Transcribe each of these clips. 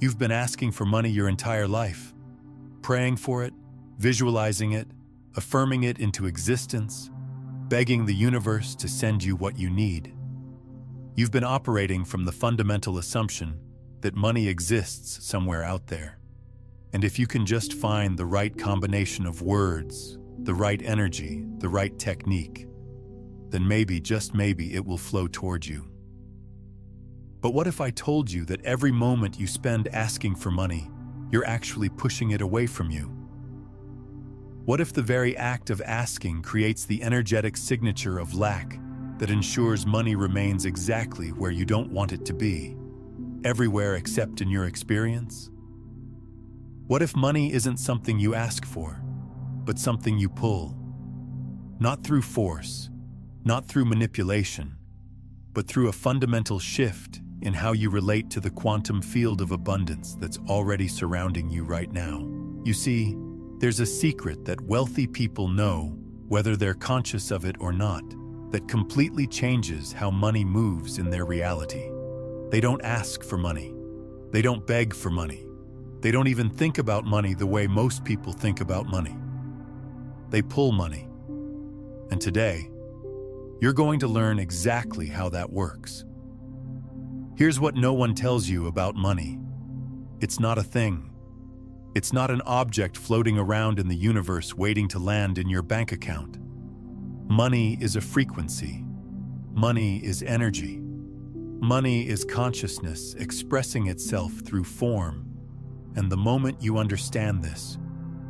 You've been asking for money your entire life, praying for it, visualizing it, affirming it into existence, begging the universe to send you what you need. You've been operating from the fundamental assumption that money exists somewhere out there. And if you can just find the right combination of words, the right energy, the right technique, then maybe, just maybe, it will flow towards you. But what if I told you that every moment you spend asking for money, you're actually pushing it away from you? What if the very act of asking creates the energetic signature of lack that ensures money remains exactly where you don't want it to be, everywhere except in your experience? What if money isn't something you ask for, but something you pull? Not through force, not through manipulation, but through a fundamental shift in how you relate to the quantum field of abundance that's already surrounding you right now. You see, there's a secret that wealthy people know, whether they're conscious of it or not, that completely changes how money moves in their reality. They don't ask for money. They don't beg for money. They don't even think about money the way most people think about money. They pull money. And today, you're going to learn exactly how that works. Here's what no one tells you about money. It's not a thing. It's not an object floating around in the universe waiting to land in your bank account. Money is a frequency. Money is energy. Money is consciousness expressing itself through form. And the moment you understand this,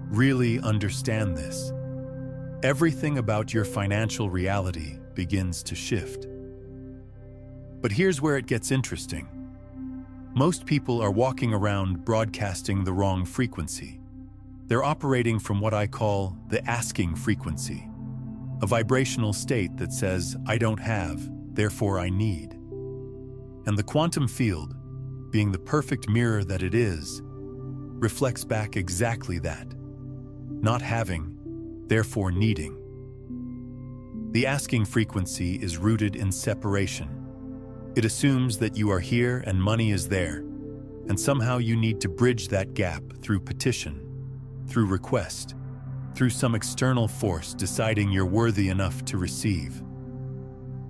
really understand this, everything about your financial reality begins to shift. But here's where it gets interesting. Most people are walking around broadcasting the wrong frequency. They're operating from what I call the asking frequency, a vibrational state that says, I don't have, therefore I need. And the quantum field, being the perfect mirror that it is, reflects back exactly that. Not having, therefore needing. The asking frequency is rooted in separation. It assumes that you are here and money is there, and somehow you need to bridge that gap through petition, through request, through some external force deciding you're worthy enough to receive.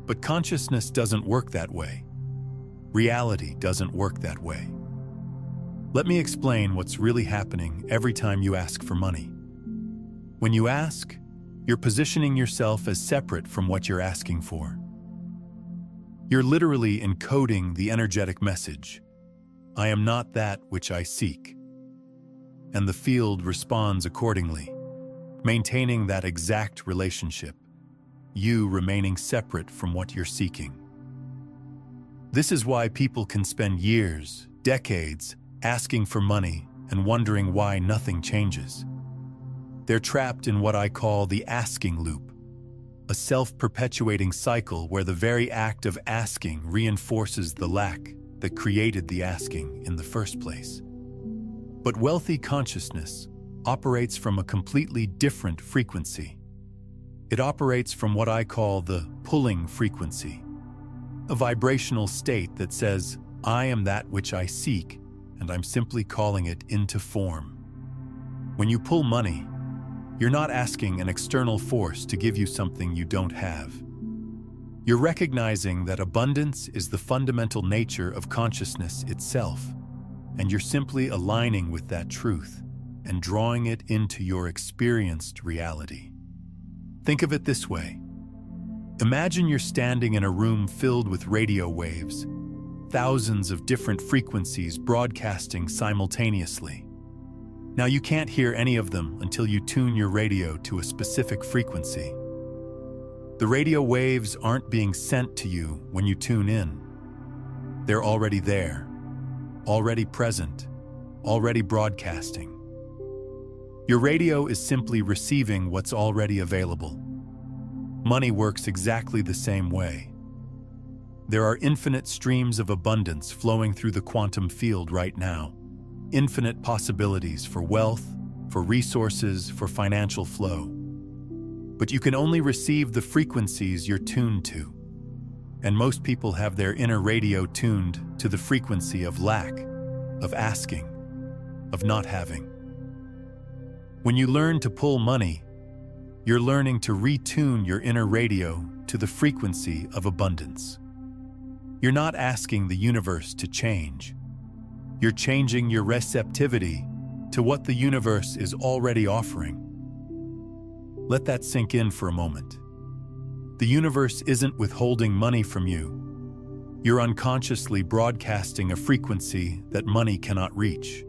But consciousness doesn't work that way. Reality doesn't work that way. Let me explain what's really happening every time you ask for money. When you ask, you're positioning yourself as separate from what you're asking for. You're literally encoding the energetic message, I am not that which I seek. And the field responds accordingly, maintaining that exact relationship, you remaining separate from what you're seeking. This is why people can spend years, decades, asking for money and wondering why nothing changes. They're trapped in what I call the asking loop, a self-perpetuating cycle where the very act of asking reinforces the lack that created the asking in the first place. But wealthy consciousness operates from a completely different frequency. It operates from what I call the pulling frequency, a vibrational state that says, I am that which I seek, and I'm simply calling it into form. When you pull money, you're not asking an external force to give you something you don't have. You're recognizing that abundance is the fundamental nature of consciousness itself, and you're simply aligning with that truth and drawing it into your experienced reality. Think of it this way. Imagine you're standing in a room filled with radio waves, thousands of different frequencies broadcasting simultaneously. Now you can't hear any of them until you tune your radio to a specific frequency. The radio waves aren't being sent to you when you tune in. They're already there, already present, already broadcasting. Your radio is simply receiving what's already available. Money works exactly the same way. There are infinite streams of abundance flowing through the quantum field right now. Infinite possibilities for wealth, for resources, for financial flow. But you can only receive the frequencies you're tuned to. And most people have their inner radio tuned to the frequency of lack, of asking, of not having. When you learn to pull money, you're learning to retune your inner radio to the frequency of abundance. You're not asking the universe to change. You're changing your receptivity to what the universe is already offering. Let that sink in for a moment. The universe isn't withholding money from you. You're unconsciously broadcasting a frequency that money cannot reach.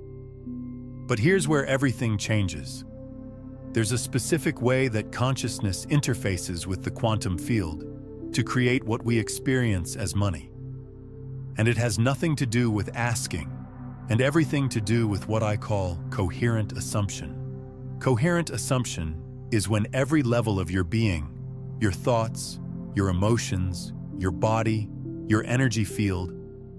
But here's where everything changes. There's a specific way that consciousness interfaces with the quantum field to create what we experience as money. And it has nothing to do with asking, and everything to do with what I call coherent assumption. Coherent assumption is when every level of your being, your thoughts, your emotions, your body, your energy field,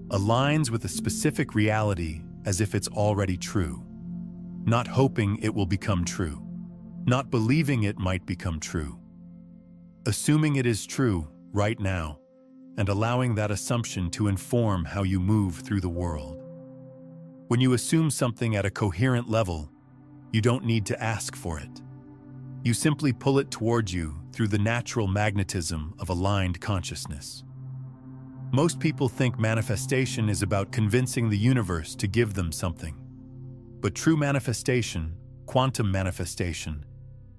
aligns with a specific reality as if it's already true. Not hoping it will become true. Not believing it might become true. Assuming it is true right now, and allowing that assumption to inform how you move through the world. When you assume something at a coherent level, you don't need to ask for it. You simply pull it towards you through the natural magnetism of aligned consciousness. Most people think manifestation is about convincing the universe to give them something. But true manifestation, quantum manifestation,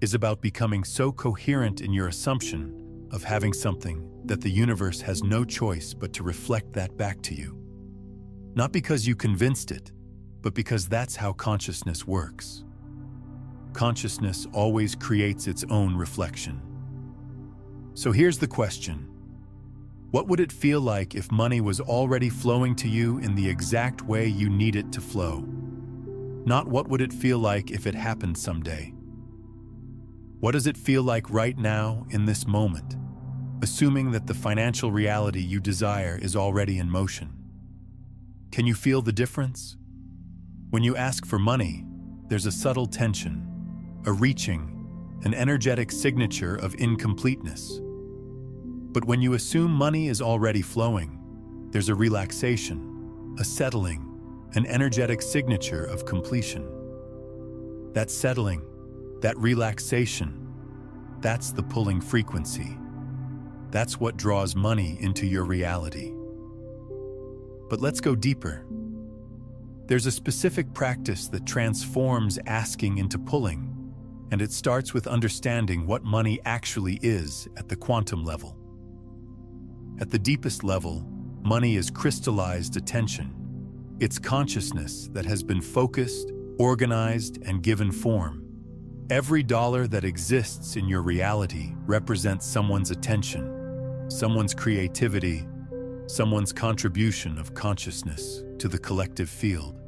is about becoming so coherent in your assumption of having something that the universe has no choice but to reflect that back to you. Not because you convinced it, but because that's how consciousness works. Consciousness always creates its own reflection. So here's the question. What would it feel like if money was already flowing to you in the exact way you need it to flow? Not what would it feel like if it happened someday. What does it feel like right now in this moment, assuming that the financial reality you desire is already in motion? Can you feel the difference? When you ask for money, there's a subtle tension, a reaching, an energetic signature of incompleteness. But when you assume money is already flowing, there's a relaxation, a settling, an energetic signature of completion. That settling, that relaxation, that's the pulling frequency. That's what draws money into your reality. But let's go deeper. There's a specific practice that transforms asking into pulling, and it starts with understanding what money actually is at the quantum level. At the deepest level, money is crystallized attention. It's consciousness that has been focused, organized, and given form. Every dollar that exists in your reality represents someone's attention, someone's creativity, someone's contribution of consciousness to the collective field.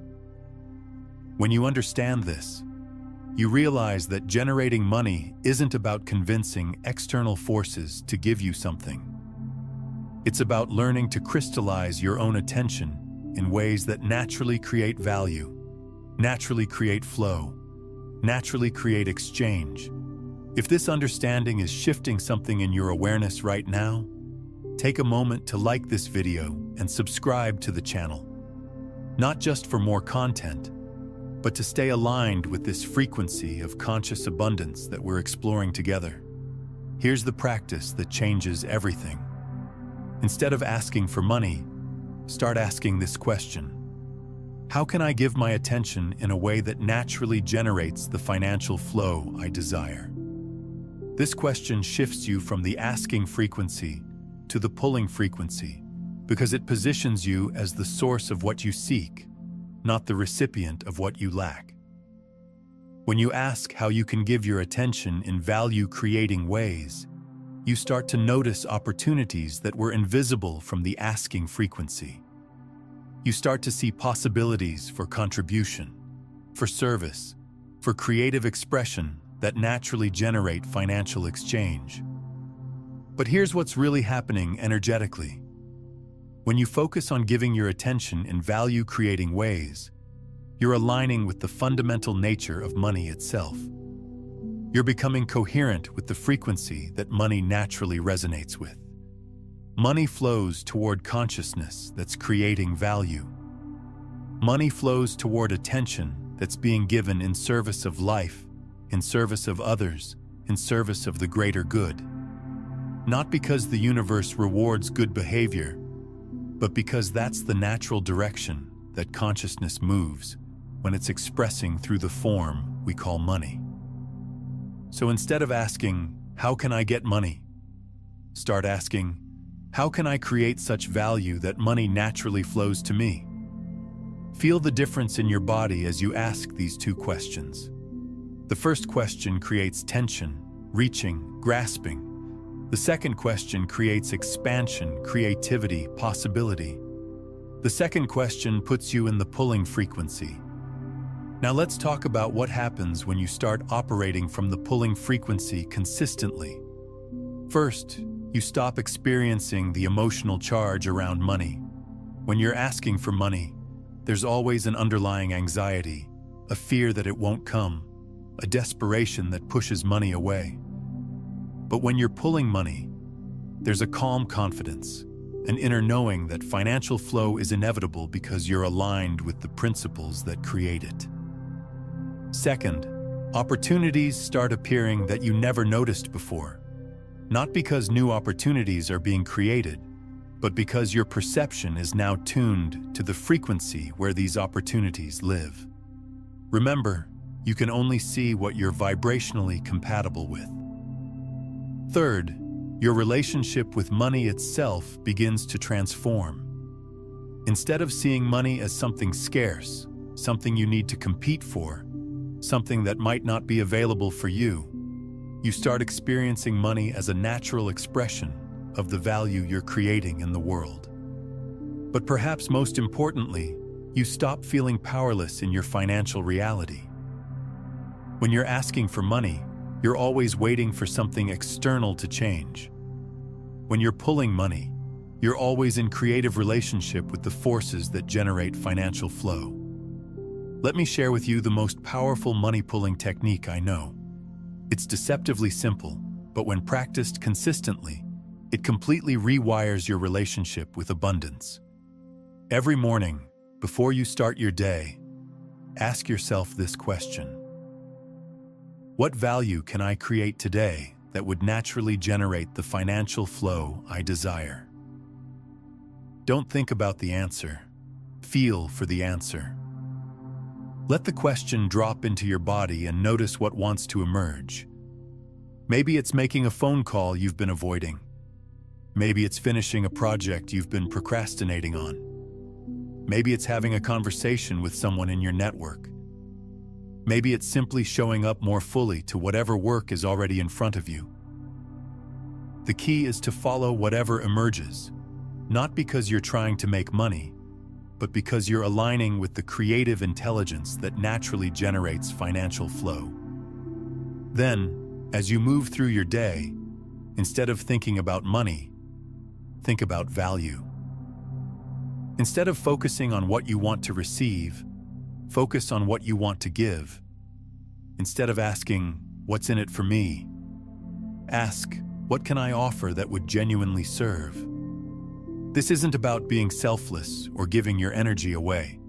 When you understand this, you realize that generating money isn't about convincing external forces to give you something. It's about learning to crystallize your own attention in ways that naturally create value, naturally create flow, naturally create exchange. If this understanding is shifting something in your awareness right now, take a moment to like this video and subscribe to the channel. Not just for more content, but to stay aligned with this frequency of conscious abundance that we're exploring together. Here's the practice that changes everything. Instead of asking for money, start asking this question. How can I give my attention in a way that naturally generates the financial flow I desire? This question shifts you from the asking frequency to the pulling frequency, because it positions you as the source of what you seek, not the recipient of what you lack. When you ask how you can give your attention in value-creating ways, you start to notice opportunities that were invisible from the asking frequency. You start to see possibilities for contribution, for service, for creative expression that naturally generate financial exchange. But here's what's really happening energetically. When you focus on giving your attention in value-creating ways, you're aligning with the fundamental nature of money itself. You're becoming coherent with the frequency that money naturally resonates with. Money flows toward consciousness that's creating value. Money flows toward attention that's being given in service of life, in service of others, in service of the greater good. Not because the universe rewards good behavior, but because that's the natural direction that consciousness moves when it's expressing through the form we call money. So instead of asking, "How can I get money?" start asking, "How can I create such value that money naturally flows to me?" Feel the difference in your body as you ask these two questions. The first question creates tension, reaching, grasping. The second question creates expansion, creativity, possibility. The second question puts you in the pulling frequency. Now let's talk about what happens when you start operating from the pulling frequency consistently. First, you stop experiencing the emotional charge around money. When you're asking for money, there's always an underlying anxiety, a fear that it won't come, a desperation that pushes money away. But when you're pulling money, there's a calm confidence, an inner knowing that financial flow is inevitable because you're aligned with the principles that create it. Second, opportunities start appearing that you never noticed before. Not because new opportunities are being created, but because your perception is now tuned to the frequency where these opportunities live. Remember, you can only see what you're vibrationally compatible with. Third, your relationship with money itself begins to transform. Instead of seeing money as something scarce, something you need to compete for, something that might not be available for you, you start experiencing money as a natural expression of the value you're creating in the world. But perhaps most importantly, you stop feeling powerless in your financial reality. When you're asking for money, you're always waiting for something external to change. When you're pulling money, you're always in creative relationship with the forces that generate financial flow. Let me share with you the most powerful money-pulling technique I know. It's deceptively simple, but when practiced consistently, it completely rewires your relationship with abundance. Every morning, before you start your day, ask yourself this question: what value can I create today that would naturally generate the financial flow I desire? Don't think about the answer. Feel for the answer. Let the question drop into your body and notice what wants to emerge. Maybe it's making a phone call you've been avoiding. Maybe it's finishing a project you've been procrastinating on. Maybe it's having a conversation with someone in your network. Maybe it's simply showing up more fully to whatever work is already in front of you. The key is to follow whatever emerges, not because you're trying to make money, but because you're aligning with the creative intelligence that naturally generates financial flow. Then, as you move through your day, instead of thinking about money, think about value. Instead of focusing on what you want to receive, focus on what you want to give. Instead of asking, "What's in it for me?" ask, "What can I offer that would genuinely serve?" This isn't about being selfless or giving your energy away.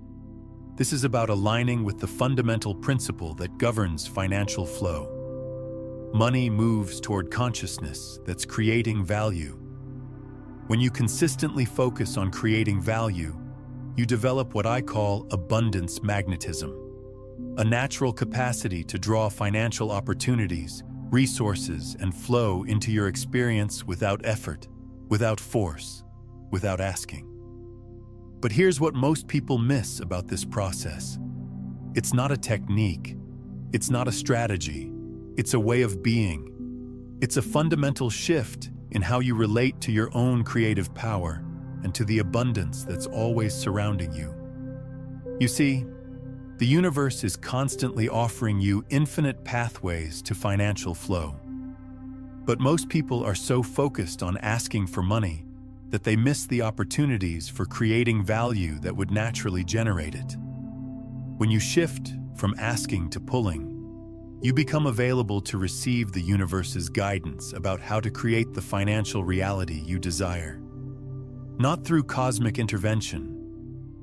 This is about aligning with the fundamental principle that governs financial flow. Money moves toward consciousness that's creating value. When you consistently focus on creating value, you develop what I call abundance magnetism, a natural capacity to draw financial opportunities, resources, and flow into your experience without effort, without force, without asking. But here's what most people miss about this process. It's not a technique. It's not a strategy. It's a way of being. It's a fundamental shift in how you relate to your own creative power and to the abundance that's always surrounding you. You see, the universe is constantly offering you infinite pathways to financial flow. But most people are so focused on asking for money that they miss the opportunities for creating value that would naturally generate it. When you shift from asking to pulling, you become available to receive the universe's guidance about how to create the financial reality you desire. Not through cosmic intervention,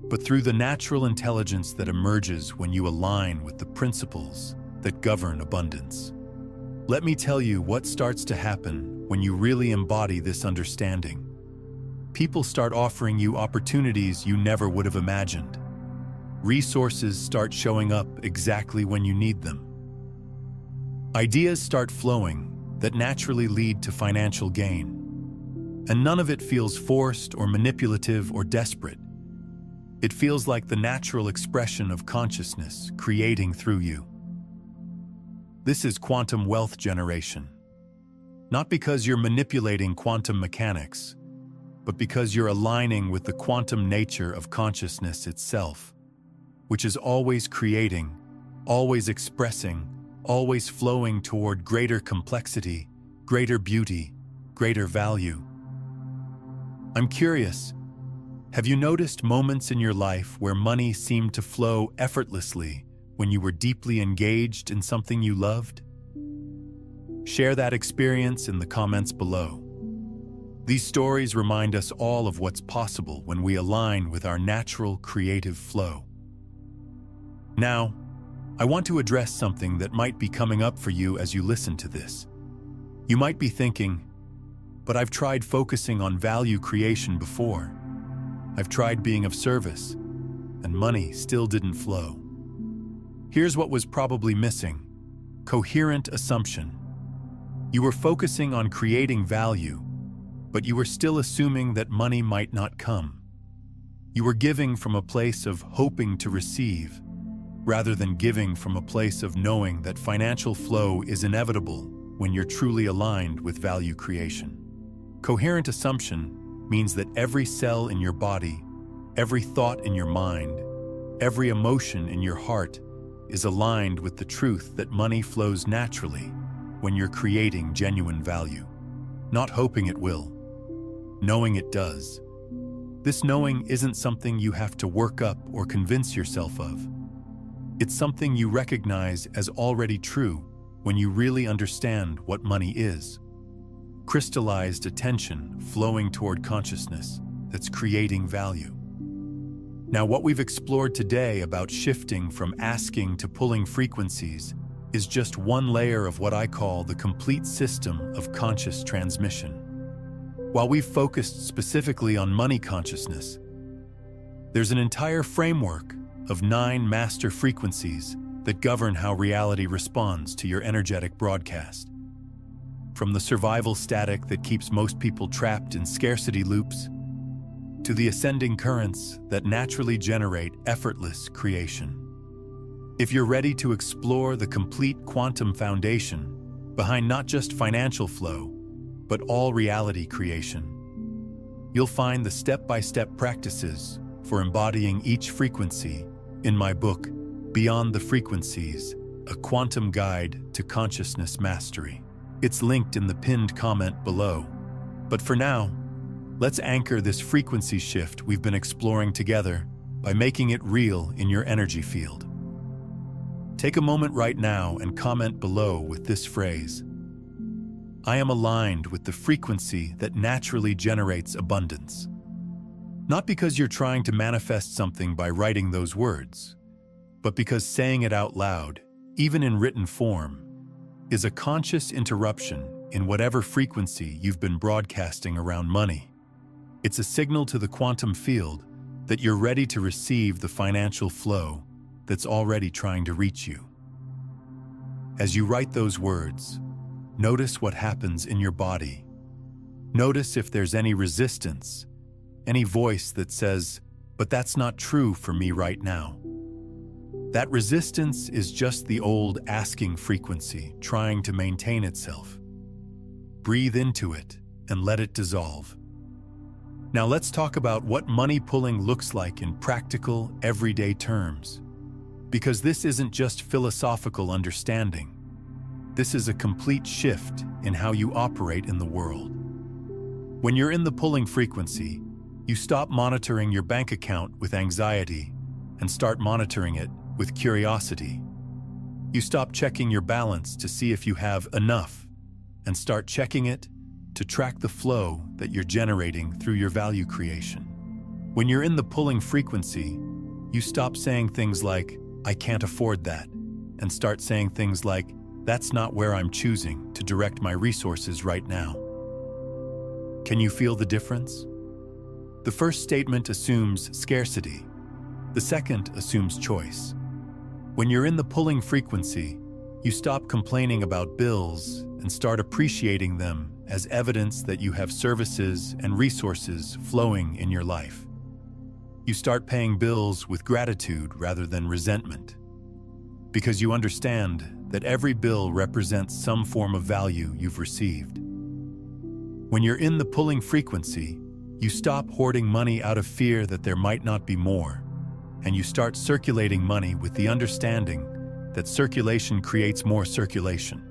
but through the natural intelligence that emerges when you align with the principles that govern abundance. Let me tell you what starts to happen when you really embody this understanding. People start offering you opportunities you never would have imagined. Resources start showing up exactly when you need them. Ideas start flowing that naturally lead to financial gain. And none of it feels forced or manipulative or desperate. It feels like the natural expression of consciousness creating through you. This is quantum wealth generation. Not because you're manipulating quantum mechanics, but because you're aligning with the quantum nature of consciousness itself, which is always creating, always expressing, always flowing toward greater complexity, greater beauty, greater value. I'm curious, have you noticed moments in your life where money seemed to flow effortlessly when you were deeply engaged in something you loved? Share that experience in the comments below. These stories remind us all of what's possible when we align with our natural creative flow. Now, I want to address something that might be coming up for you as you listen to this. You might be thinking, but I've tried focusing on value creation before. I've tried being of service, and money still didn't flow. Here's what was probably missing: coherent assumption. You were focusing on creating value, but you were still assuming that money might not come. You were giving from a place of hoping to receive, rather than giving from a place of knowing that financial flow is inevitable when you're truly aligned with value creation. Coherent assumption means that every cell in your body, every thought in your mind, every emotion in your heart is aligned with the truth that money flows naturally when you're creating genuine value. Not hoping it will, knowing it does. This knowing isn't something you have to work up or convince yourself of. It's something you recognize as already true when you really understand what money is. Crystallized attention flowing toward consciousness that's creating value. Now, what we've explored today about shifting from asking to pulling frequencies is just one layer of what I call the complete system of conscious transmission. While we've focused specifically on money consciousness, there's an entire framework of 9 master frequencies that govern how reality responds to your energetic broadcast. From the survival static that keeps most people trapped in scarcity loops, to the ascending currents that naturally generate effortless creation. If you're ready to explore the complete quantum foundation behind not just financial flow, but all reality creation, you'll find the step-by-step practices for embodying each frequency in my book, Beyond the Frequencies, a Quantum Guide to Consciousness Mastery. It's linked in the pinned comment below. But for now, let's anchor this frequency shift we've been exploring together by making it real in your energy field. Take a moment right now and comment below with this phrase: I am aligned with the frequency that naturally generates abundance. Not because you're trying to manifest something by writing those words, but because saying it out loud, even in written form, is a conscious interruption in whatever frequency you've been broadcasting around money. It's a signal to the quantum field that you're ready to receive the financial flow that's already trying to reach you. As you write those words, notice what happens in your body. Notice if there's any resistance, any voice that says, "But that's not true for me right now." That resistance is just the old asking frequency trying to maintain itself. Breathe into it and let it dissolve. Now let's talk about what money pulling looks like in practical, everyday terms. Because this isn't just philosophical understanding. This is a complete shift in how you operate in the world. When you're in the pulling frequency, you stop monitoring your bank account with anxiety and start monitoring it with curiosity. You stop checking your balance to see if you have enough and start checking it to track the flow that you're generating through your value creation. When you're in the pulling frequency, you stop saying things like, "I can't afford that," and start saying things like, "That's not where I'm choosing to direct my resources right now." Can you feel the difference? The first statement assumes scarcity. The second assumes choice. When you're in the pulling frequency, you stop complaining about bills and start appreciating them as evidence that you have services and resources flowing in your life. You start paying bills with gratitude rather than resentment, because you understand that every bill represents some form of value you've received. When you're in the pulling frequency, you stop hoarding money out of fear that there might not be more, and you start circulating money with the understanding that circulation creates more circulation.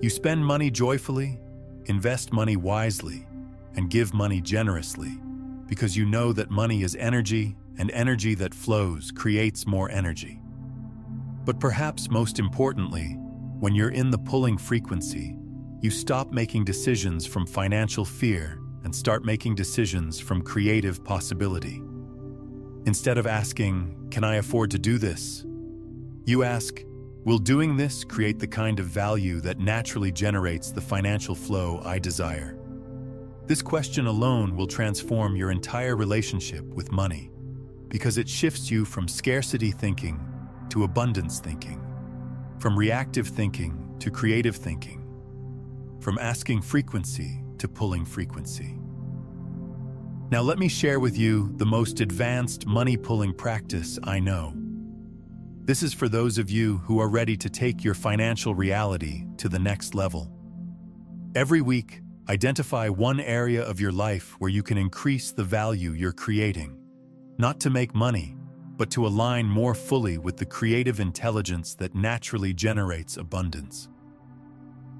You spend money joyfully, invest money wisely, and give money generously, because you know that money is energy, and energy that flows creates more energy. But perhaps most importantly, when you're in the pulling frequency, you stop making decisions from financial fear and start making decisions from creative possibility. Instead of asking, "Can I afford to do this?" you ask, "Will doing this create the kind of value that naturally generates the financial flow I desire?" This question alone will transform your entire relationship with money, because it shifts you from scarcity thinking to abundance thinking, from reactive thinking to creative thinking, from asking frequency to pulling frequency. Now let me share with you the most advanced money-pulling practice I know. This is for those of you who are ready to take your financial reality to the next level. Every week, identify one area of your life where you can increase the value you're creating, not to make money, but to align more fully with the creative intelligence that naturally generates abundance.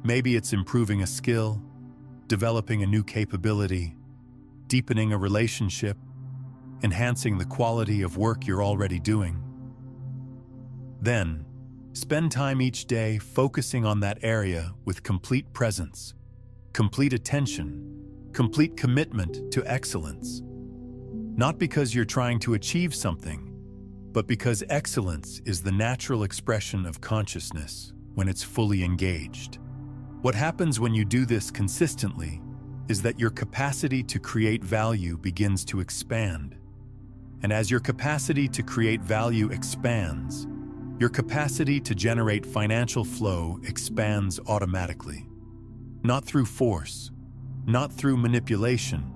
Maybe it's improving a skill, developing a new capability, deepening a relationship, enhancing the quality of work you're already doing. Then, spend time each day focusing on that area with complete presence, complete attention, complete commitment to excellence. Not because you're trying to achieve something, but because excellence is the natural expression of consciousness when it's fully engaged. What happens when you do this consistently is that your capacity to create value begins to expand. And as your capacity to create value expands, your capacity to generate financial flow expands automatically. Not through force, not through manipulation,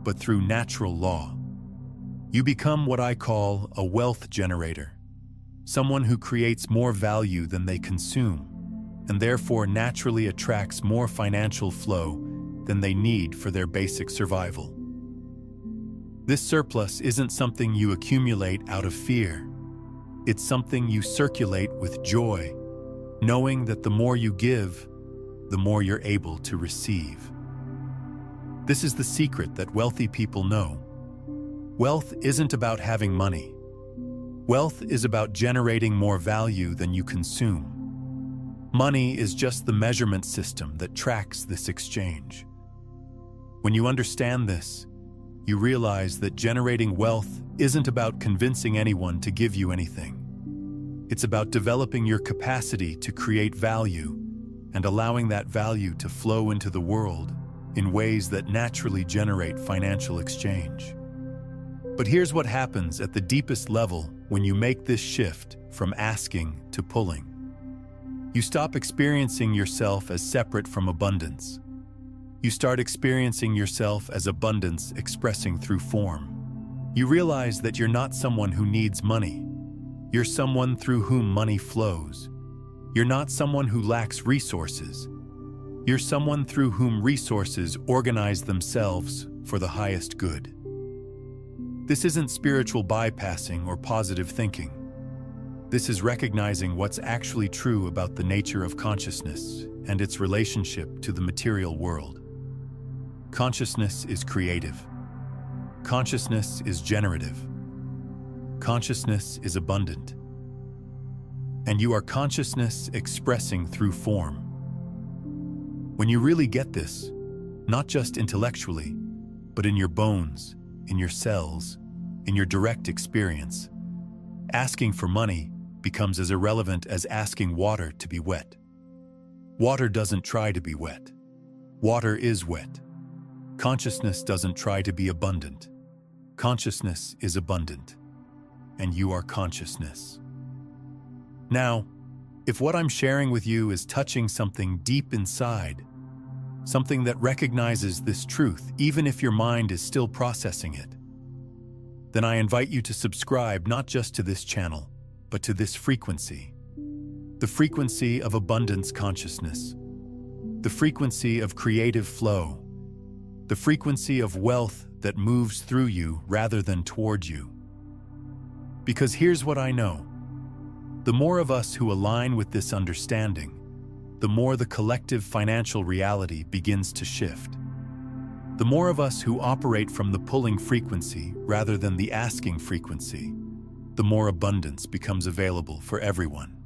but through natural law. You become what I call a wealth generator, someone who creates more value than they consume, and therefore naturally attracts more financial flow than they need for their basic survival. This surplus isn't something you accumulate out of fear. It's something you circulate with joy, knowing that the more you give, the more you're able to receive. This is the secret that wealthy people know. Wealth isn't about having money. Wealth is about generating more value than you consume. Money is just the measurement system that tracks this exchange. When you understand this, you realize that generating wealth isn't about convincing anyone to give you anything. It's about developing your capacity to create value and allowing that value to flow into the world in ways that naturally generate financial exchange. But here's what happens at the deepest level when you make this shift from asking to pulling. You stop experiencing yourself as separate from abundance. You start experiencing yourself as abundance expressing through form. You realize that you're not someone who needs money. You're someone through whom money flows. You're not someone who lacks resources. You're someone through whom resources organize themselves for the highest good. This isn't spiritual bypassing or positive thinking. This is recognizing what's actually true about the nature of consciousness and its relationship to the material world. Consciousness is creative. Consciousness is generative. Consciousness is abundant. And you are consciousness expressing through form. When you really get this, not just intellectually, but in your bones, in your cells, in your direct experience. Asking for money becomes as irrelevant as asking water to be wet. Water doesn't try to be wet. Water is wet. Consciousness doesn't try to be abundant. Consciousness is abundant, and you are consciousness. Now, if what I'm sharing with you is touching something deep inside, something that recognizes this truth, even if your mind is still processing it, then I invite you to subscribe not just to this channel, but to this frequency. The frequency of abundance consciousness. The frequency of creative flow. The frequency of wealth that moves through you rather than towards you. Because here's what I know. The more of us who align with this understanding, the more the collective financial reality begins to shift. The more of us who operate from the pulling frequency rather than the asking frequency, the more abundance becomes available for everyone.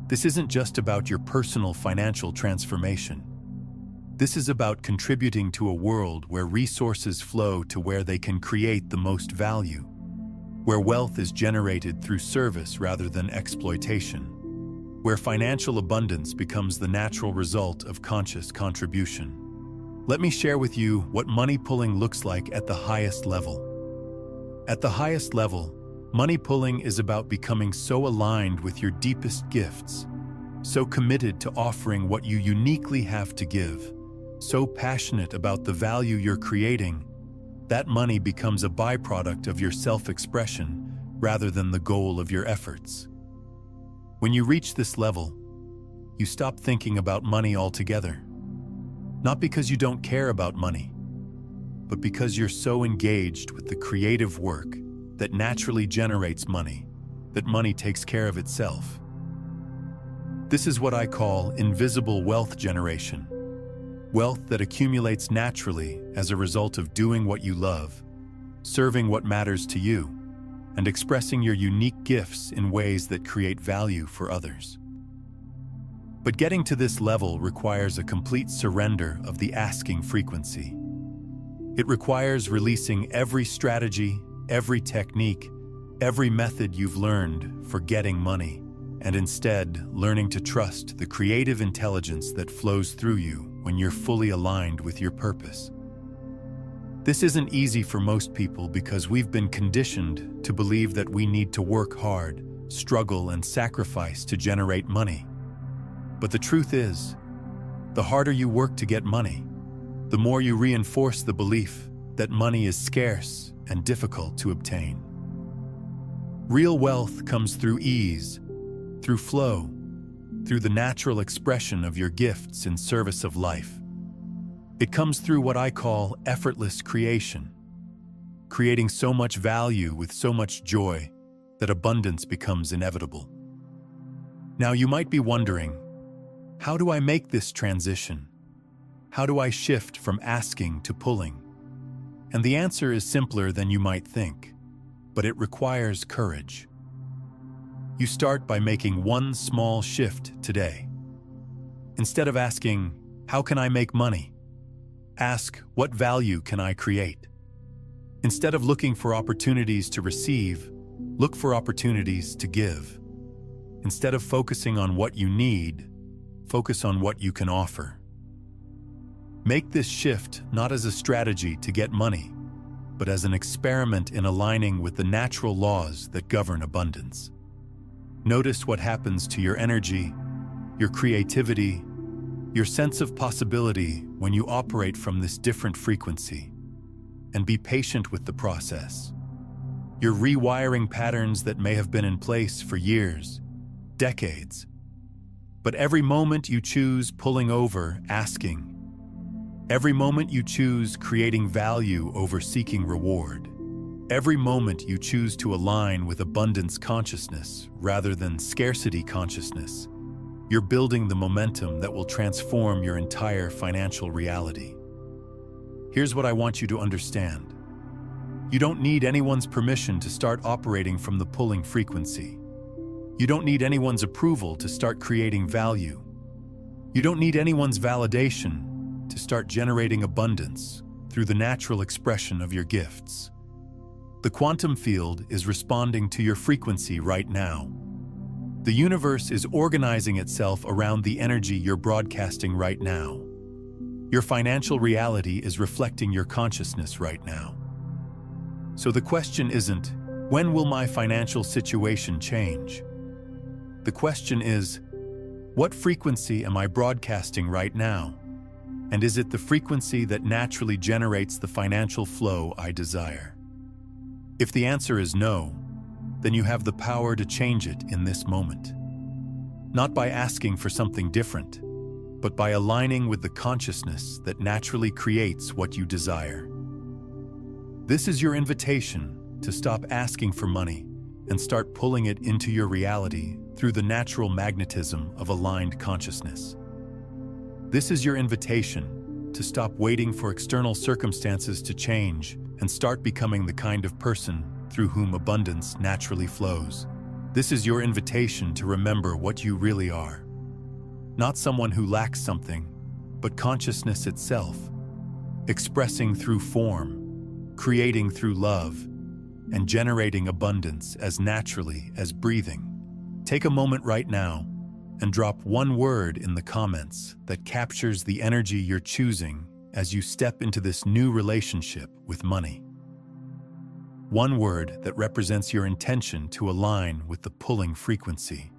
This isn't just about your personal financial transformation. This is about contributing to a world where resources flow to where they can create the most value, where wealth is generated through service rather than exploitation, where financial abundance becomes the natural result of conscious contribution. Let me share with you what money pulling looks like at the highest level. At the highest level, money pulling is about becoming so aligned with your deepest gifts, so committed to offering what you uniquely have to give, so passionate about the value you're creating, that money becomes a byproduct of your self-expression rather than the goal of your efforts. When you reach this level, you stop thinking about money altogether. Not because you don't care about money, but because you're so engaged with the creative work that naturally generates money, that money takes care of itself. This is what I call invisible wealth generation. Wealth that accumulates naturally as a result of doing what you love, serving what matters to you, and expressing your unique gifts in ways that create value for others. But getting to this level requires a complete surrender of the asking frequency. It requires releasing every strategy, every technique, every method you've learned for getting money, and instead learning to trust the creative intelligence that flows through you when you're fully aligned with your purpose. This isn't easy for most people because we've been conditioned to believe that we need to work hard, struggle, and sacrifice to generate money. But the truth is, the harder you work to get money, the more you reinforce the belief that money is scarce and difficult to obtain. Real wealth comes through ease, through flow, through the natural expression of your gifts in service of life. It comes through what I call effortless creation, creating so much value with so much joy that abundance becomes inevitable. Now you might be wondering, how do I make this transition? How do I shift from asking to pulling? And the answer is simpler than you might think, but it requires courage. You start by making one small shift today. Instead of asking, how can I make money? Ask, what value can I create? Instead of looking for opportunities to receive, look for opportunities to give. Instead of focusing on what you need, focus on what you can offer. Make this shift not as a strategy to get money, but as an experiment in aligning with the natural laws that govern abundance. Notice what happens to your energy, your creativity, your sense of possibility when you operate from this different frequency, and be patient with the process. You're rewiring patterns that may have been in place for years, decades. But every moment you choose pulling over, asking, every moment you choose creating value over seeking reward, every moment you choose to align with abundance consciousness rather than scarcity consciousness, you're building the momentum that will transform your entire financial reality. Here's what I want you to understand. You don't need anyone's permission to start operating from the pulling frequency. You don't need anyone's approval to start creating value. You don't need anyone's validation to start generating abundance through the natural expression of your gifts. The quantum field is responding to your frequency right now. The universe is organizing itself around the energy you're broadcasting right now. Your financial reality is reflecting your consciousness right now. So the question isn't, when will my financial situation change? The question is, what frequency am I broadcasting right now? And is it the frequency that naturally generates the financial flow I desire? If the answer is no, then you have the power to change it in this moment. Not by asking for something different, but by aligning with the consciousness that naturally creates what you desire. This is your invitation to stop asking for money and start pulling it into your reality through the natural magnetism of aligned consciousness. This is your invitation to stop waiting for external circumstances to change and start becoming the kind of person through whom abundance naturally flows. This is your invitation to remember what you really are. Not someone who lacks something, but consciousness itself, expressing through form, creating through love, and generating abundance as naturally as breathing. Take a moment right now and drop one word in the comments that captures the energy you're choosing as you step into this new relationship with money. One word that represents your intention to align with the pulling frequency.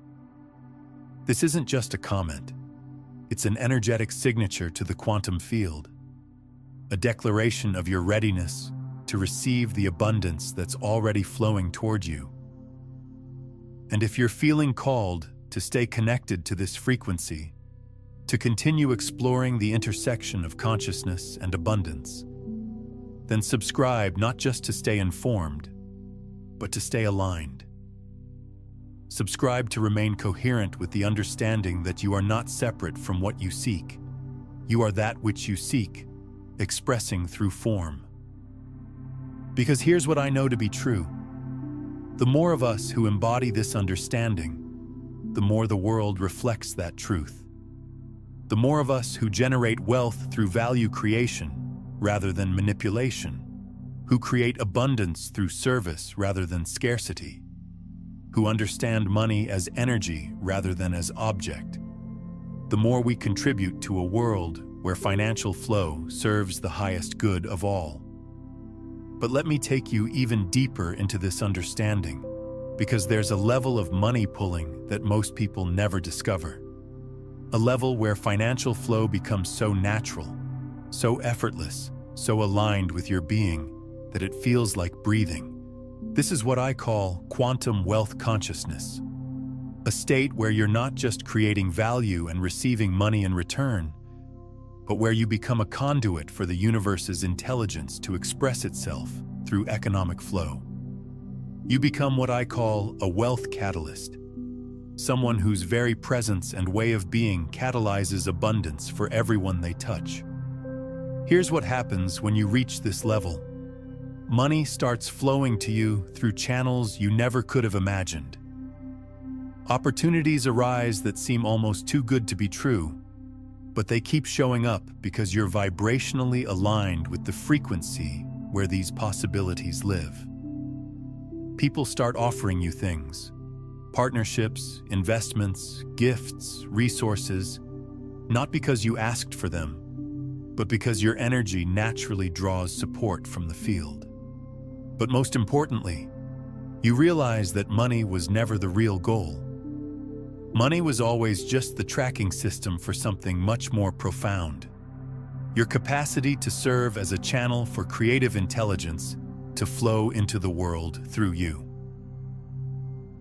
This isn't just a comment. It's an energetic signature to the quantum field, a declaration of your readiness to receive the abundance that's already flowing toward you. And if you're feeling called to stay connected to this frequency, to continue exploring the intersection of consciousness and abundance, then subscribe not just to stay informed, but to stay aligned. Subscribe to remain coherent with the understanding that you are not separate from what you seek. You are that which you seek, expressing through form. Because here's what I know to be true. The more of us who embody this understanding, the more the world reflects that truth. The more of us who generate wealth through value creation rather than manipulation, who create abundance through service rather than scarcity, who understand money as energy rather than as object, the more we contribute to a world where financial flow serves the highest good of all. But let me take you even deeper into this understanding, because there's a level of money pulling that most people never discover. A level where financial flow becomes so natural, so effortless, so aligned with your being that it feels like breathing. This is what I call quantum wealth consciousness, a state where you're not just creating value and receiving money in return, but where you become a conduit for the universe's intelligence to express itself through economic flow. You become what I call a wealth catalyst, someone whose very presence and way of being catalyzes abundance for everyone they touch. Here's what happens when you reach this level. Money starts flowing to you through channels you never could have imagined. Opportunities arise that seem almost too good to be true, but they keep showing up because you're vibrationally aligned with the frequency where these possibilities live. People start offering you things, partnerships, investments, gifts, resources, not because you asked for them, but because your energy naturally draws support from the field. But most importantly, you realize that money was never the real goal. Money was always just the tracking system for something much more profound. Your capacity to serve as a channel for creative intelligence to flow into the world through you.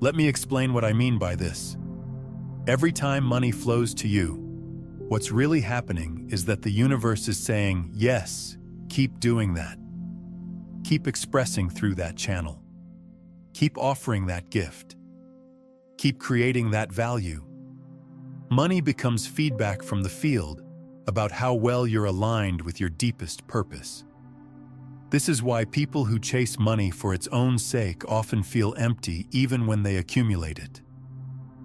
Let me explain what I mean by this. Every time money flows to you, what's really happening is that the universe is saying, yes, keep doing that. Keep expressing through that channel. Keep offering that gift. Keep creating that value. Money becomes feedback from the field about how well you're aligned with your deepest purpose. This is why people who chase money for its own sake often feel empty even when they accumulate it.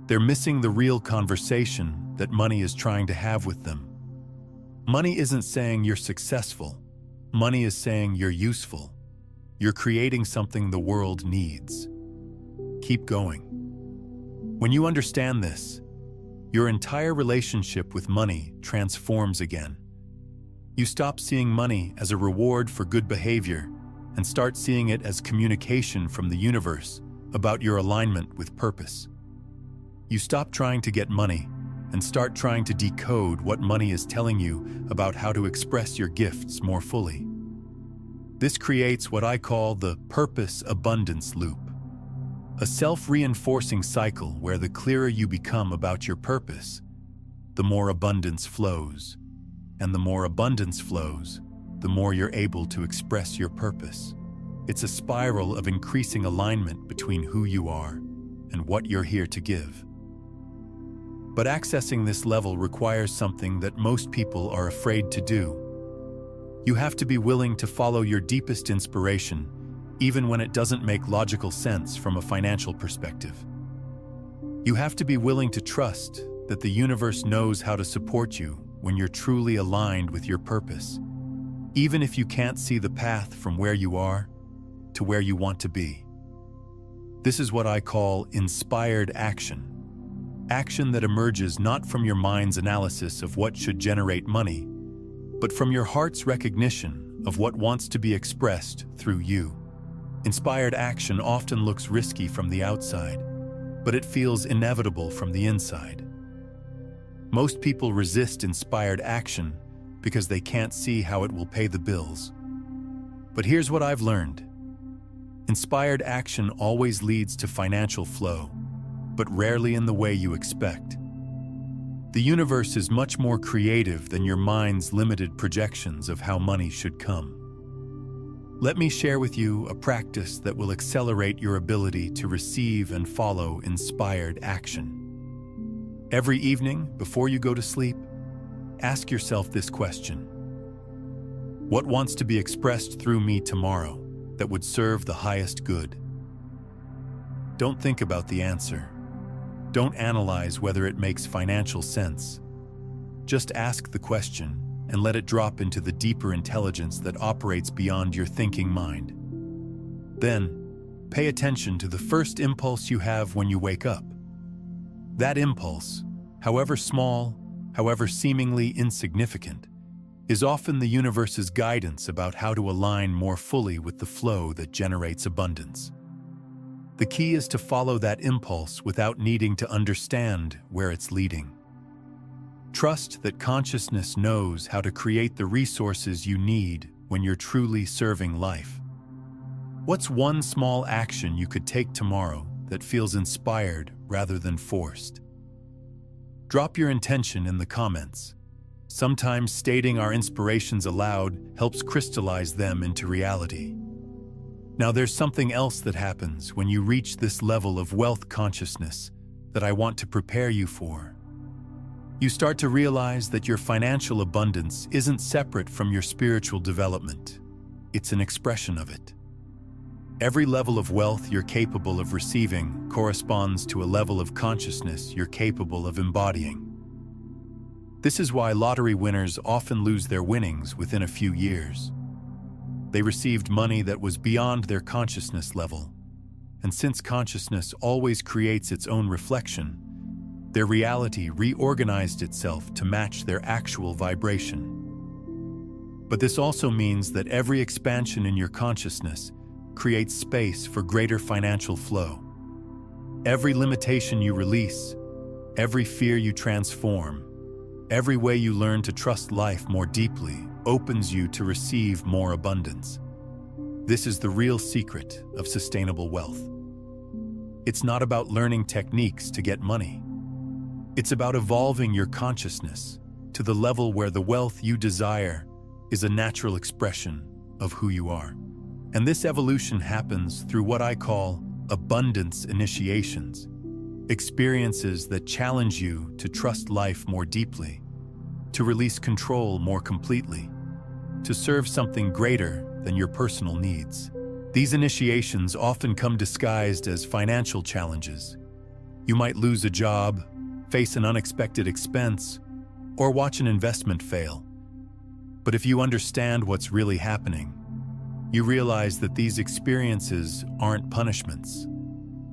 They're missing the real conversation that money is trying to have with them. Money isn't saying you're successful. Money is saying you're useful. You're creating something the world needs. Keep going. When you understand this, your entire relationship with money transforms again. You stop seeing money as a reward for good behavior and start seeing it as communication from the universe about your alignment with purpose. You stop trying to get money and start trying to decode what money is telling you about how to express your gifts more fully. This creates what I call the purpose abundance loop, a self-reinforcing cycle where the clearer you become about your purpose, the more abundance flows, and the more abundance flows, the more you're able to express your purpose. It's a spiral of increasing alignment between who you are and what you're here to give. But accessing this level requires something that most people are afraid to do. You have to be willing to follow your deepest inspiration, even when it doesn't make logical sense from a financial perspective. You have to be willing to trust that the universe knows how to support you when you're truly aligned with your purpose, even if you can't see the path from where you are to where you want to be. This is what I call inspired action. Action that emerges not from your mind's analysis of what should generate money, but from your heart's recognition of what wants to be expressed through you. Inspired action often looks risky from the outside, but it feels inevitable from the inside. Most people resist inspired action because they can't see how it will pay the bills. But here's what I've learned. Inspired action always leads to financial flow, but rarely in the way you expect. The universe is much more creative than your mind's limited projections of how money should come. Let me share with you a practice that will accelerate your ability to receive and follow inspired action. Every evening, before you go to sleep, ask yourself this question. What wants to be expressed through me tomorrow that would serve the highest good? Don't think about the answer. Don't analyze whether it makes financial sense. Just ask the question and let it drop into the deeper intelligence that operates beyond your thinking mind. Then, pay attention to the first impulse you have when you wake up. That impulse, however small, however seemingly insignificant, is often the universe's guidance about how to align more fully with the flow that generates abundance. The key is to follow that impulse without needing to understand where it's leading. Trust that consciousness knows how to create the resources you need when you're truly serving life. What's one small action you could take tomorrow that feels inspired rather than forced? Drop your intention in the comments. Sometimes stating our inspirations aloud helps crystallize them into reality. Now, there's something else that happens when you reach this level of wealth consciousness that I want to prepare you for. You start to realize that your financial abundance isn't separate from your spiritual development. It's an expression of it. Every level of wealth you're capable of receiving corresponds to a level of consciousness you're capable of embodying. This is why lottery winners often lose their winnings within a few years. They received money that was beyond their consciousness level, and since consciousness always creates its own reflection, their reality reorganized itself to match their actual vibration. But this also means that every expansion in your consciousness creates space for greater financial flow. Every limitation you release, every fear you transform, every way you learn to trust life more deeply opens you to receive more abundance. This is the real secret of sustainable wealth. It's not about learning techniques to get money. It's about evolving your consciousness to the level where the wealth you desire is a natural expression of who you are. And this evolution happens through what I call abundance initiations, experiences that challenge you to trust life more deeply, to release control more completely, to serve something greater than your personal needs. These initiations often come disguised as financial challenges. You might lose a job, face an unexpected expense, or watch an investment fail. But if you understand what's really happening, you realize that these experiences aren't punishments.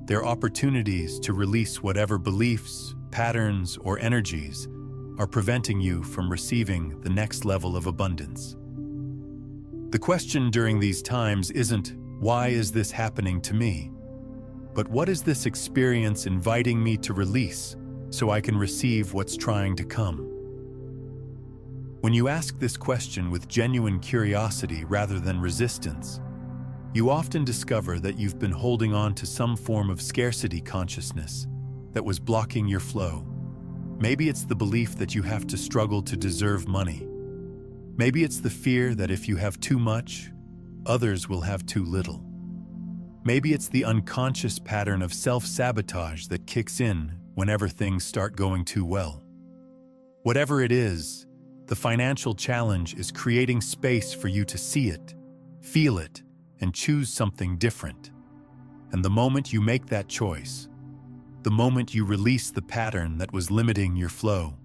They're opportunities to release whatever beliefs, patterns, or energies are preventing you from receiving the next level of abundance. The question during these times isn't, "Why is this happening to me?" but "What is this experience inviting me to release so I can receive what's trying to come?" When you ask this question with genuine curiosity rather than resistance, you often discover that you've been holding on to some form of scarcity consciousness that was blocking your flow. Maybe it's the belief that you have to struggle to deserve money. Maybe it's the fear that if you have too much, others will have too little. Maybe it's the unconscious pattern of self-sabotage that kicks in whenever things start going too well. Whatever it is, the financial challenge is creating space for you to see it, feel it, and choose something different. And the moment you make that choice, the moment you release the pattern that was limiting your flow,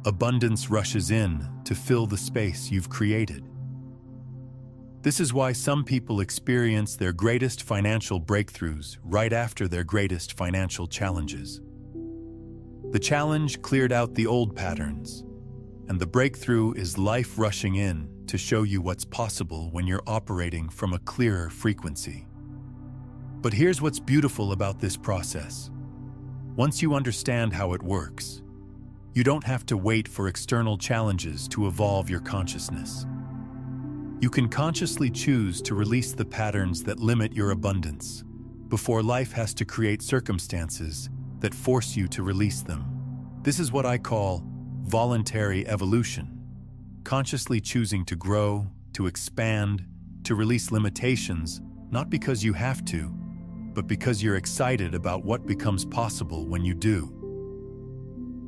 abundance rushes in to fill the space you've created. This is why some people experience their greatest financial breakthroughs right after their greatest financial challenges. The challenge cleared out the old patterns, and the breakthrough is life rushing in to show you what's possible when you're operating from a clearer frequency. But here's what's beautiful about this process. Once you understand how it works, you don't have to wait for external challenges to evolve your consciousness. You can consciously choose to release the patterns that limit your abundance before life has to create circumstances that force you to release them. This is what I call voluntary evolution, consciously choosing to grow, to expand, to release limitations, not because you have to, but because you're excited about what becomes possible when you do.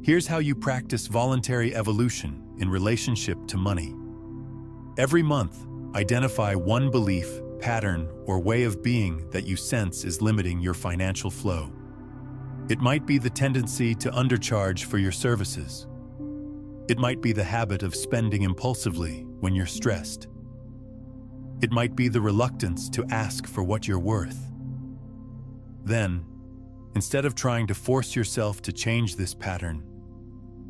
Here's how you practice voluntary evolution in relationship to money. Every month, identify one belief, pattern, or way of being that you sense is limiting your financial flow. It might be the tendency to undercharge for your services. It might be the habit of spending impulsively when you're stressed. It might be the reluctance to ask for what you're worth. Then, instead of trying to force yourself to change this pattern,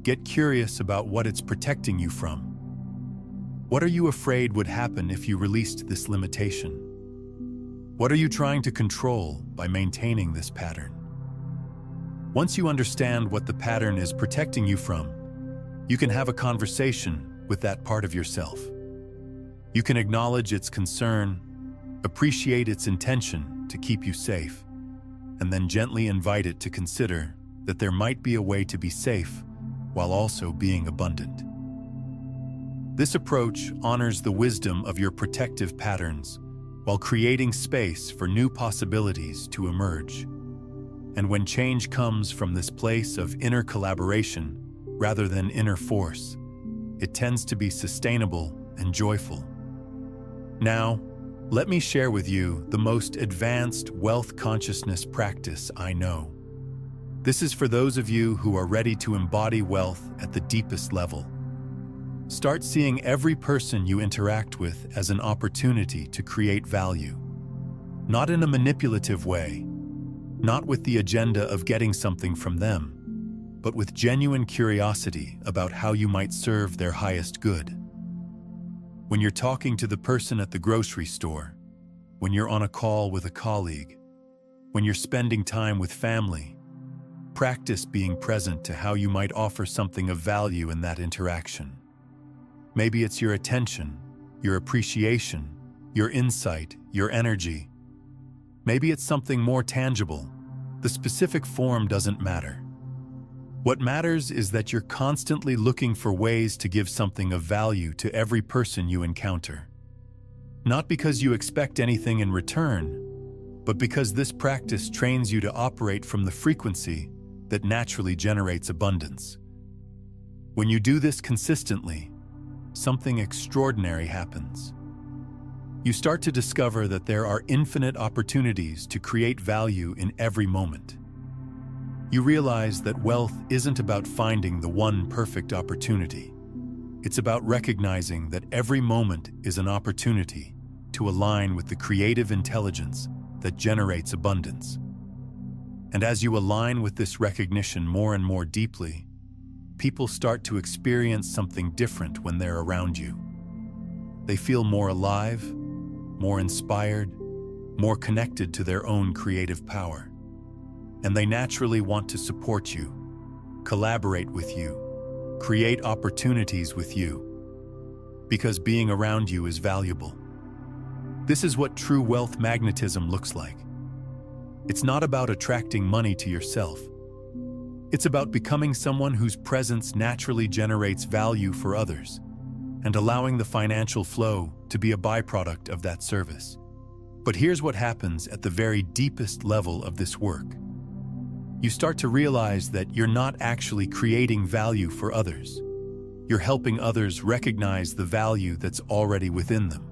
get curious about what it's protecting you from. What are you afraid would happen if you released this limitation? What are you trying to control by maintaining this pattern? Once you understand what the pattern is protecting you from, you can have a conversation with that part of yourself. You can acknowledge its concern, appreciate its intention to keep you safe, and then gently invite it to consider that there might be a way to be safe while also being abundant. This approach honors the wisdom of your protective patterns while creating space for new possibilities to emerge. And when change comes from this place of inner collaboration rather than inner force, it tends to be sustainable and joyful. Now, let me share with you the most advanced wealth consciousness practice I know. This is for those of you who are ready to embody wealth at the deepest level. Start seeing every person you interact with as an opportunity to create value. Not in a manipulative way, not with the agenda of getting something from them, but with genuine curiosity about how you might serve their highest good. When you're talking to the person at the grocery store, when you're on a call with a colleague, when you're spending time with family, practice being present to how you might offer something of value in that interaction. Maybe it's your attention, your appreciation, your insight, your energy. Maybe it's something more tangible. The specific form doesn't matter. What matters is that you're constantly looking for ways to give something of value to every person you encounter. Not because you expect anything in return, but because this practice trains you to operate from the frequency that naturally generates abundance. When you do this consistently, something extraordinary happens. You start to discover that there are infinite opportunities to create value in every moment. You realize that wealth isn't about finding the one perfect opportunity. It's about recognizing that every moment is an opportunity to align with the creative intelligence that generates abundance. And as you align with this recognition more and more deeply, people start to experience something different when they're around you. They feel more alive, more inspired, more connected to their own creative power. And they naturally want to support you, collaborate with you, create opportunities with you, because being around you is valuable. This is what true wealth magnetism looks like. It's not about attracting money to yourself. It's about becoming someone whose presence naturally generates value for others and allowing the financial flow to be a byproduct of that service. But here's what happens at the very deepest level of this work. You start to realize that you're not actually creating value for others. You're helping others recognize the value that's already within them.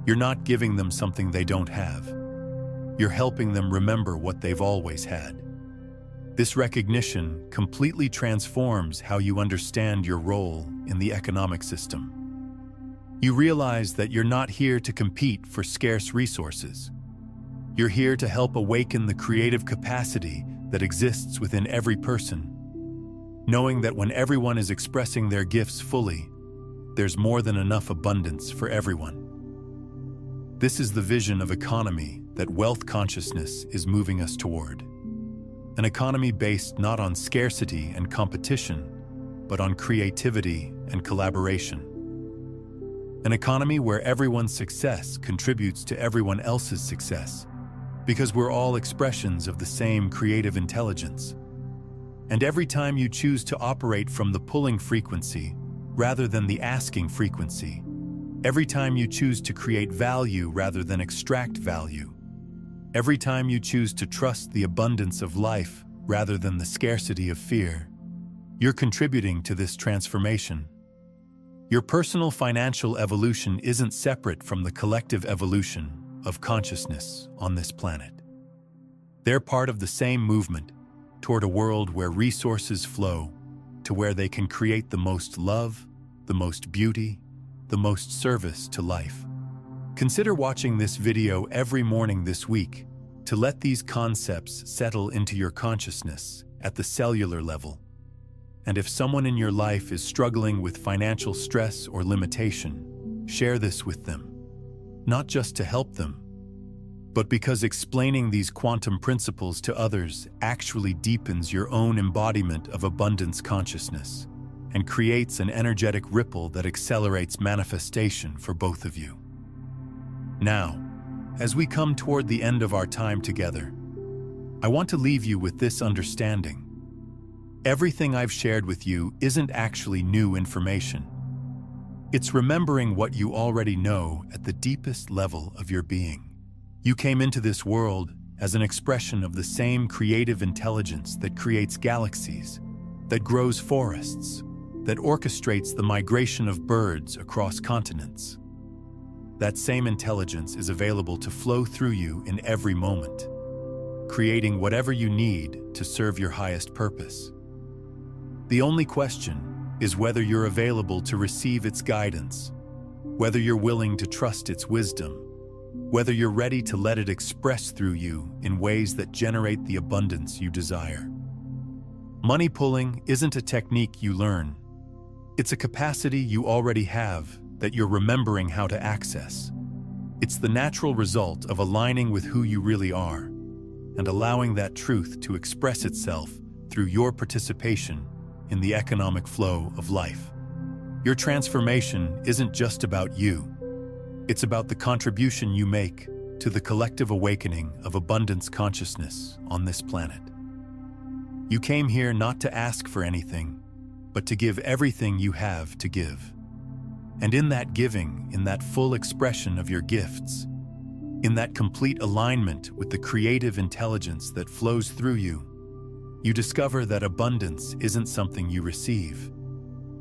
You're not giving them something they don't have. You're helping them remember what they've always had. This recognition completely transforms how you understand your role in the economic system. You realize that you're not here to compete for scarce resources. You're here to help awaken the creative capacity that exists within every person, knowing that when everyone is expressing their gifts fully, there's more than enough abundance for everyone. This is the vision of economy that wealth consciousness is moving us toward. An economy based not on scarcity and competition, but on creativity and collaboration. An economy where everyone's success contributes to everyone else's success, because we're all expressions of the same creative intelligence. And every time you choose to operate from the pulling frequency rather than the asking frequency, every time you choose to create value rather than extract value, every time you choose to trust the abundance of life rather than the scarcity of fear, you're contributing to this transformation. Your personal financial evolution isn't separate from the collective evolution of consciousness on this planet. They're part of the same movement toward a world where resources flow to where they can create the most love, the most beauty, the most service to life. Consider watching this video every morning this week to let these concepts settle into your consciousness at the cellular level. And if someone in your life is struggling with financial stress or limitation, share this with them. Not just to help them, but because explaining these quantum principles to others actually deepens your own embodiment of abundance consciousness and creates an energetic ripple that accelerates manifestation for both of you. Now, as we come toward the end of our time together, I want to leave you with this understanding. Everything I've shared with you isn't actually new information. It's remembering what you already know at the deepest level of your being. You came into this world as an expression of the same creative intelligence that creates galaxies, that grows forests, that orchestrates the migration of birds across continents. That same intelligence is available to flow through you in every moment, creating whatever you need to serve your highest purpose. The only question is whether you're available to receive its guidance, whether you're willing to trust its wisdom, whether you're ready to let it express through you in ways that generate the abundance you desire. Money pulling isn't a technique you learn. It's a capacity you already have that you're remembering how to access. It's the natural result of aligning with who you really are and allowing that truth to express itself through your participation in the economic flow of life. Your transformation isn't just about you. It's about the contribution you make to the collective awakening of abundance consciousness on this planet. You came here not to ask for anything, but to give everything you have to give. And in that giving, in that full expression of your gifts, in that complete alignment with the creative intelligence that flows through you, you discover that abundance isn't something you receive,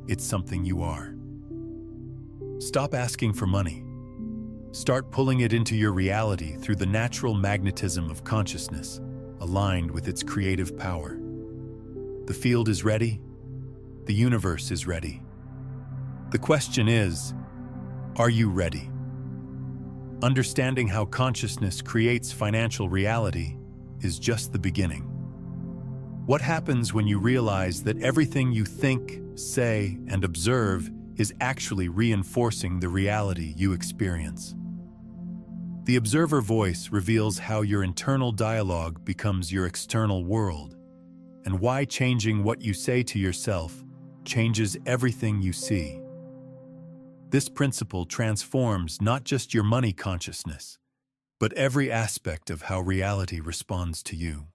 it's something you are. Stop asking for money. Start pulling it into your reality through the natural magnetism of consciousness, aligned with its creative power. The field is ready. The universe is ready. The question is, are you ready? Understanding how consciousness creates financial reality is just the beginning. What happens when you realize that everything you think, say, and observe is actually reinforcing the reality you experience? The observer voice reveals how your internal dialogue becomes your external world, and why changing what you say to yourself changes everything you see. This principle transforms not just your money consciousness, but every aspect of how reality responds to you.